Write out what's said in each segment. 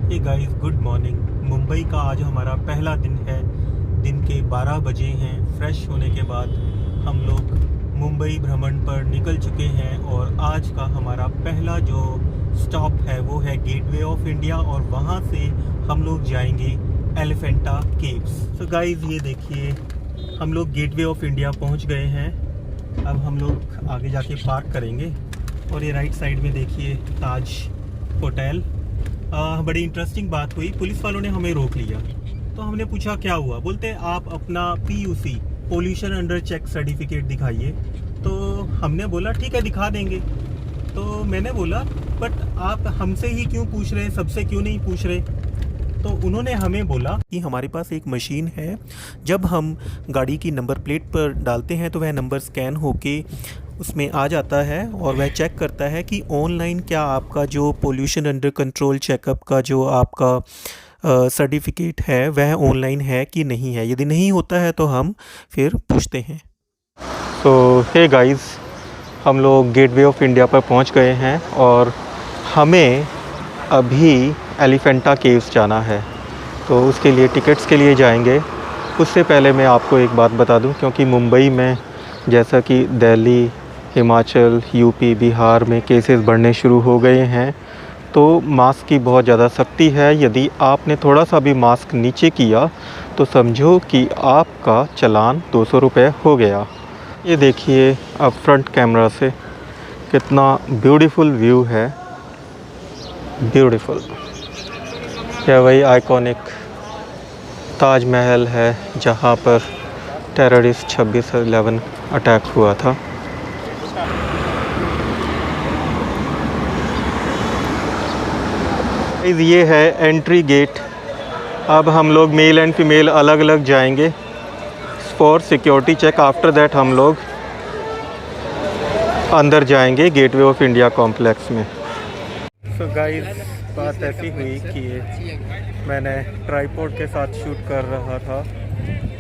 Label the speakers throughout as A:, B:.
A: हे guys, good morning. Mumbai का आज हमारा पहला दिन है। दिन के 12 बजे हैं। फ्रेश होने के बाद हम लोग मुंबई भ्रमण पर निकल चुके हैं और आज का हमारा पहला जो स्टॉप है वो है गेटवे ऑफ इंडिया और वहाँ से हम लोग जाएंगे एलिफेंटा केव्स। तो गाइस ये देखिए, हम लोग गेटवे ऑफ इंडिया पहुँच गए हैं। अब हम लोग आगे जाके पार्क करेंगे और ये राइट साइड में देखिए ताज होटल। बड़ी इंटरेस्टिंग बात हुई, पुलिस वालों ने हमें रोक लिया। तो हमने पूछा क्या हुआ, बोलते आप अपना PUC pollution under check certificate दिखाइए। तो हमने बोला ठीक है दिखा देंगे। तो मैंने बोला बट आप हमसे ही क्यों पूछ रहे, सबसे क्यों नहीं पूछ रहे। तो उन्होंने हमें बोला कि हमारे पास एक मशीन है, जब हम गाड़ी की नंबर प्लेट पर डालते हैं तो वह नंबर स्कैन होके उसमें आ जाता है और वह चेक करता है कि ऑनलाइन क्या आपका जो पोल्यूशन अंडर कंट्रोल चेकअप का जो आपका सर्टिफिकेट है वह ऑनलाइन है कि नहीं है। यदि नहीं होता है तो हम फिर पूछते हैं। तो हे गाइस, हम लोग गेटवे ऑफ इंडिया पर पहुंच गए हैं और हमें अभी एलिफेंटा केव्स जाना है। तो उसके लिए टिकट्स के लिए जाएंगे। उससे पहले मैं आपको एक बात बता दूं, क्योंकि मुंबई में जैसा कि दिल्ली, हिमाचल, यूपी, बिहार में केसेस बढ़ने शुरू हो गए हैं, तो मास्क की बहुत ज़्यादा सख्ती है। यदि आपने थोड़ा सा भी मास्क नीचे किया तो समझो कि आपका चालान 200 रुपये हो गया। ये देखिए अब फ्रंट कैमरा से कितना ब्यूटीफुल व्यू है, ब्यूटीफुल। यह वही आइकॉनिक ताजमहल है जहाँ पर टेररिस्ट 26/11 अटैक हुआ था। ये है एंट्री गेट। अब हम लोग मेल एंड फीमेल अलग अलग जाएंगे for security check. After that हम लोग अंदर जाएंगे गेटवे ऑफ इंडिया कॉम्प्लेक्स में। सो गाइस, बात ऐसी हुई कि मैंने ट्राइपॉड के साथ शूट कर रहा था,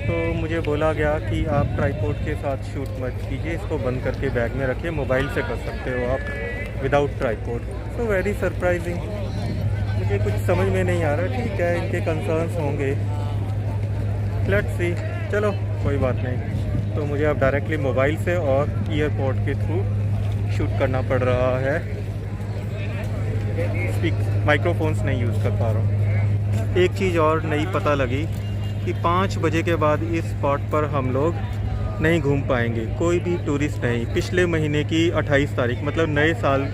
A: तो मुझे बोला गया कि आप ट्राइपॉड के साथ शूट मत कीजिए, इसको बंद करके बैग में रखिए, मोबाइल से कर सकते हो आप without tripod. So very surprising, मुझे कुछ समझ में नहीं आ रहा। ठीक है, इनके कंसर्न्स होंगे, लेट्स सी, चलो कोई बात नहीं। तो मुझे अब डायरेक्टली मोबाइल से और ईयरपॉड के थ्रू शूट करना पड़ रहा है। माइक्रोफोन्स नहीं यूज़ कर पा रहा हूँ। एक चीज़ और नई पता लगी कि 5 बजे के बाद इस स्पॉट पर हम लोग नहीं घूम पाएंगे, कोई भी टूरिस्ट नहीं। पिछले महीने की 28 तारीख मतलब नए साल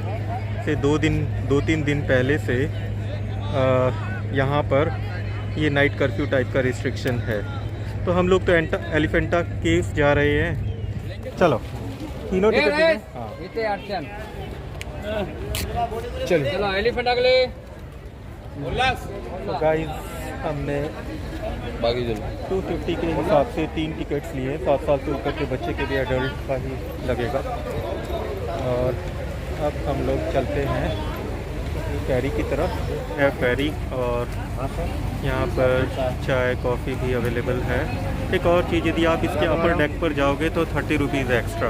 A: से 2-3 दिन पहले से यहाँ पर ये नाइट कर्फ्यू टाइप का रिस्ट्रिक्शन है। तो हम लोग तो एलिफेंटा केव्स जा रहे हैं। चलो तीनों टिकट चलो एलिफेंटा के लिए। तो गाइस, हमने 250 के हिसाब से 3 टिकट्स लिए। 7 साल से ऊपर के बच्चे के लिए एडल्ट का ही लगेगा। और अब हम लोग चलते हैं फेरी की तरफ। है फेरी और यहाँ पर चाय कॉफ़ी भी अवेलेबल है। एक और चीज़, यदि आप इसके अपर डेक पर जाओगे तो 30 रुपीज़ एक्स्ट्रा।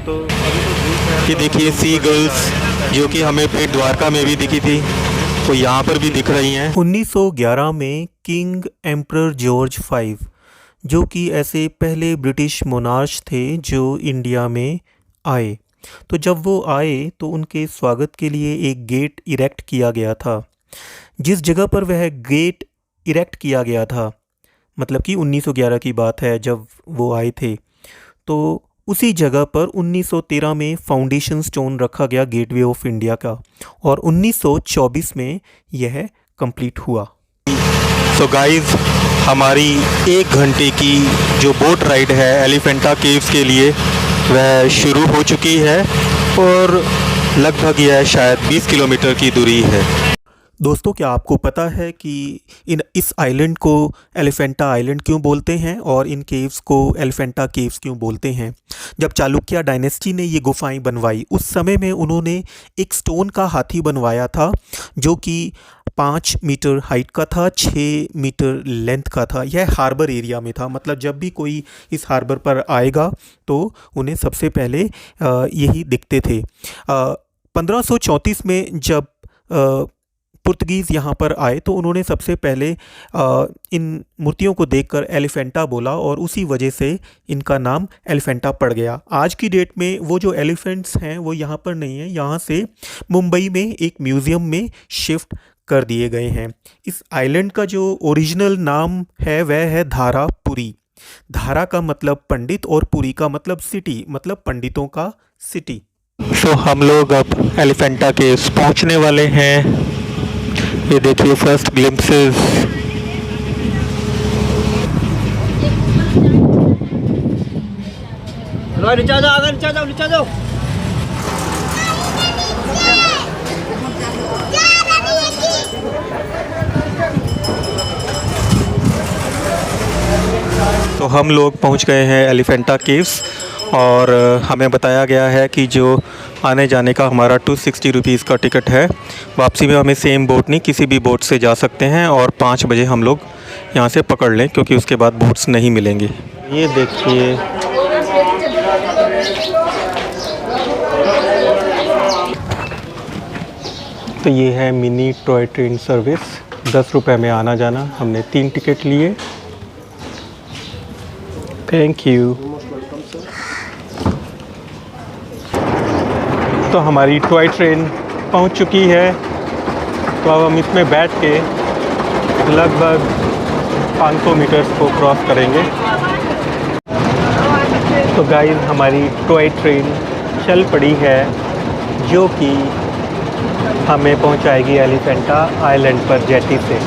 A: तो अभी तो धूप है।
B: ये देखिए सी गर्ल्स जो कि हमें फिर द्वारका में भी दिखी थी, तो यहाँ पर भी दिख रही हैं।
A: 1911 में किंग एम्परर जॉर्ज V, जो कि ऐसे पहले ब्रिटिश मोनार्च थे जो इंडिया में आए, तो जब वो आए तो उनके स्वागत के लिए एक गेट इरेक्ट किया गया था। जिस जगह पर वह गेट इरेक्ट किया गया था, मतलब कि 1911 की बात है जब वो आए थे, तो उसी जगह पर 1913 में फाउंडेशन स्टोन रखा गया गेटवे ऑफ इंडिया का और 1924 में यह कंप्लीट हुआ।
B: सो गाइस, हमारी 1 घंटे की जो बोट राइड है एलिफेंटा केव्स के लिए वह शुरू हो चुकी है और लगभग यह शायद 20 किलोमीटर की दूरी है।
A: दोस्तों, क्या आपको पता है कि इस आइलैंड को एलिफेंटा आइलैंड क्यों बोलते हैं और इन केव्स को एलिफेंटा केव्स क्यों बोलते हैं? जब चालुक्य डायनेस्टी ने ये गुफाएं बनवाई, उस समय में उन्होंने एक स्टोन का हाथी बनवाया था जो कि 5 मीटर हाइट का था, 6 मीटर लेंथ का था। यह हार्बर एरिया में था, मतलब जब भी कोई इस हार्बर पर आएगा तो उन्हें सबसे पहले यही दिखते थे। 1534 में जब पुर्तगीज़ यहाँ पर आए तो उन्होंने सबसे पहले इन मूर्तियों को देखकर एलिफेंटा बोला और उसी वजह से इनका नाम एलिफेंटा पड़ गया। आज की डेट में वो जो एलिफेंट्स हैं वो यहाँ पर नहीं है, यहाँ से मुंबई में एक म्यूज़ियम में शिफ्ट कर दिए गए हैं। इस आइलैंड का जो ओरिजिनल नाम है वह है धारापुरी। धारा का मतलब पंडित और पुरी का मतलब सिटी, मतलब पंडितों का सिटी।
B: सो हम लोग अब एलिफेंटा केव्स पहुंचने वाले हैं। ये देखिए फर्स्ट ग्लिम्पसेस।
C: नीचे जाओ, आगे नीचे जाओ, नीचे जाओ।
B: तो हम लोग पहुंच गए हैं एलिफेंटा केव्स और हमें बताया गया है कि जो आने जाने का हमारा 260 रुपीज़ का टिकट है, वापसी में हमें सेम बोट नहीं किसी भी बोट से जा सकते हैं और 5 बजे हम लोग यहाँ से पकड़ लें क्योंकि उसके बाद बोट्स नहीं मिलेंगी। ये देखिए तो ये है मिनी टॉय ट्रेन सर्विस, 10 रुपये में आना जाना। हमने 3 टिकट लिए। Thank you. तो हमारी टॉय ट्रेन पहुंच चुकी है, तो अब हम इसमें बैठ के लगभग 500 मीटर्स को क्रॉस करेंगे। तो गाइस हमारी टॉय ट्रेन चल पड़ी है जो कि हमें पहुंचाएगी एलिफेंटा आइलैंड पर जेटी से।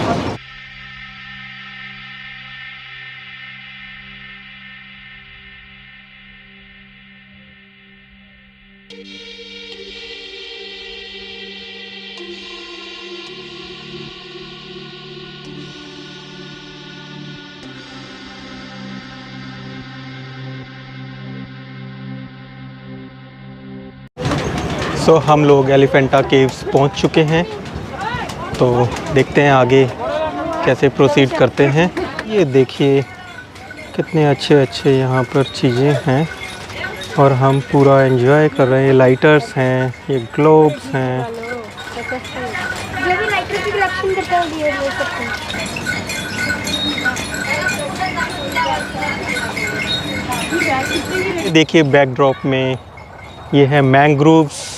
B: सो हम लोग एलिफेंटा केव्स पहुंच चुके हैं, तो देखते हैं आगे कैसे प्रोसीड करते हैं। ये देखिए कितने अच्छे अच्छे यहाँ पर चीज़ें हैं और हम पूरा एंजॉय कर रहे हैं। लाइटर्स हैं, ये ग्लोब्स हैं।
D: जो भी लाइटर की कलेक्शन करता है वो ले सकते हैं।
B: देखिए बैकड्रॉप में ये है मैंग्रोव्स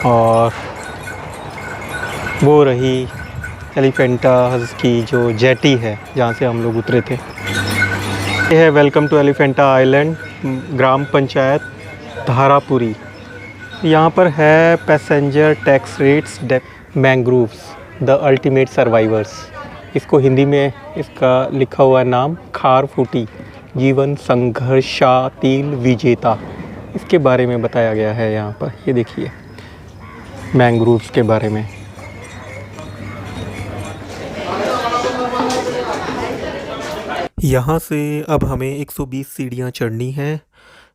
B: और वो रही एलिफेंटा की जो जेटी है जहाँ से हम लोग उतरे थे। ये है वेलकम टू एलिफेंटा आइलैंड, ग्राम पंचायत धारापुरी। यहाँ पर है passenger tax rates mangroves the ultimate survivors. इसको हिंदी में इसका लिखा हुआ नाम खार फूटी जीवन संघर्षातील विजेता, इसके बारे में बताया गया है यहाँ पर। ये देखिए मैंग्रोव्स के बारे में।
A: यहाँ से अब हमें 120 सीढ़ियाँ चढ़नी हैं।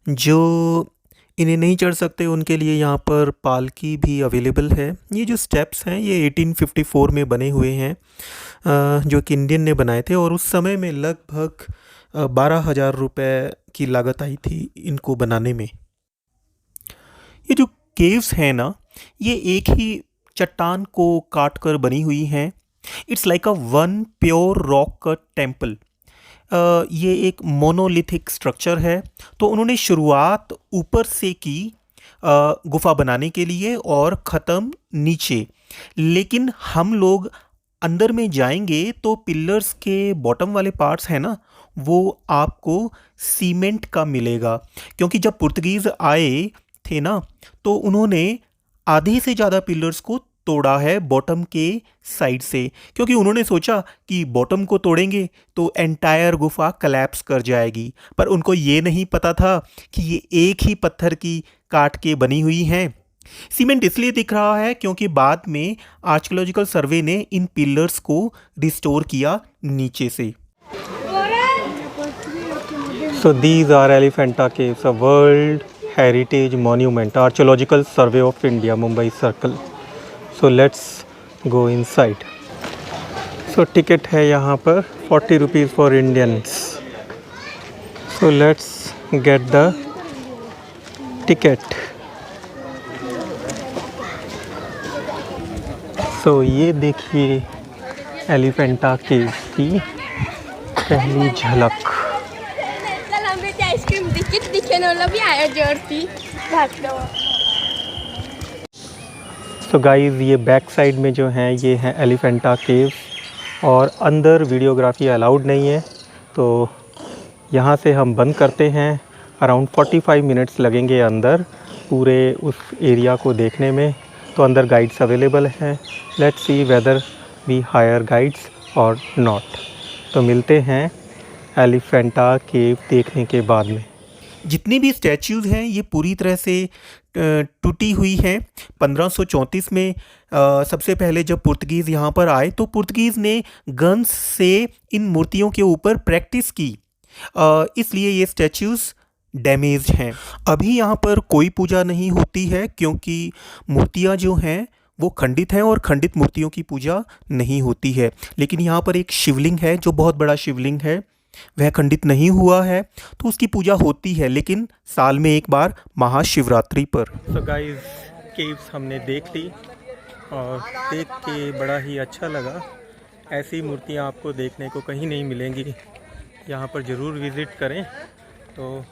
A: जो इन्हें नहीं चढ़ सकते उनके लिए यहाँ पर पालकी भी अवेलेबल है। ये जो स्टेप्स हैं ये 1854 में बने हुए हैं, जो कि इंडियन ने बनाए थे और उस समय में लगभग 12,000 रुपये की लागत आई थी इनको बनाने में। ये जो केव्स हैं ना, ये एक ही चट्टान को काट कर बनी हुई हैं। It's like a one pure rock cut temple. ये एक मोनोलिथिक स्ट्रक्चर है। तो उन्होंने शुरुआत ऊपर से की गुफा बनाने के लिए और ख़त्म नीचे। लेकिन हम लोग अंदर में जाएंगे तो पिलर्स के बॉटम वाले पार्ट्स हैं ना, वो आपको सीमेंट का मिलेगा, क्योंकि जब पुर्तगीज़ आए थे ना तो उन्होंने आधे से ज़्यादा पिलर्स को तोड़ा है बॉटम के साइड से, क्योंकि उन्होंने सोचा कि बॉटम को तोड़ेंगे तो एंटायर गुफा कलैप्स कर जाएगी। पर उनको ये नहीं पता था कि ये एक ही पत्थर की काट के बनी हुई हैं। सीमेंट इसलिए दिख रहा है क्योंकि बाद में आर्कियोलॉजिकल सर्वे ने इन पिलर्स को रिस्टोर किया नीचे से।
B: So these are Elephanta Caves, a World Heritage Monument, Archaeological Survey of India, Mumbai Circle. So let's go inside. So ticket है यहाँ पर 40 rupees for Indians. So let's get the ticket. सो ये देखिए एलिफेंटा केव की पहली झलक।
D: आइसक्रीम दिखे ना भी आया जोरती भाग लो।
B: सो गाइस ये बैक साइड में जो है ये है एलिफेंटा केव और अंदर वीडियोग्राफी अलाउड नहीं है, तो यहाँ से हम बंद करते हैं। अराउंड 45 मिनट्स लगेंगे अंदर पूरे उस एरिया को देखने में। तो अंदर गाइड्स अवेलेबल हैं। Let's see whether we hire guides और नॉट। तो मिलते हैं एलिफेंटा केव देखने के बाद में।
A: जितनी भी स्टैच्यूज़ हैं ये पूरी तरह से टूटी हुई हैं। 1534 में सबसे पहले जब पुर्तगीज़ यहाँ पर आए तो पुर्तगीज़ ने गन्स से इन मूर्तियों के ऊपर प्रैक्टिस की, इसलिए ये स्टैच्यूज़ डैमेज्ड हैं। अभी यहाँ पर कोई पूजा नहीं होती है क्योंकि मूर्तियाँ जो हैं वो खंडित हैं और खंडित मूर्तियों की पूजा नहीं होती है। लेकिन यहाँ पर एक शिवलिंग है जो बहुत बड़ा शिवलिंग है, वह खंडित नहीं हुआ है, तो उसकी पूजा होती है, लेकिन साल में एक बार महाशिवरात्रि पर।
B: सो गाइस केव्स हमने देख ली और देख के बड़ा ही अच्छा लगा। ऐसी मूर्तियाँ आपको देखने को कहीं नहीं मिलेंगी, यहाँ पर ज़रूर विज़िट करें। तो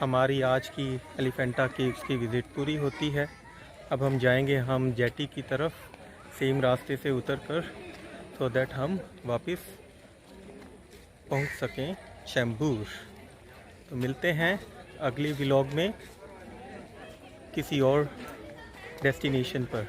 B: हमारी आज की एलिफेंटा केव्स की विज़िट पूरी होती है। अब हम जाएंगे हम जेटी की तरफ सेम रास्ते से उतरकर, सो दैट हम वापस पहुंच सकें चैम्बूर। तो मिलते हैं अगली व्लॉग में किसी और डेस्टिनेशन पर।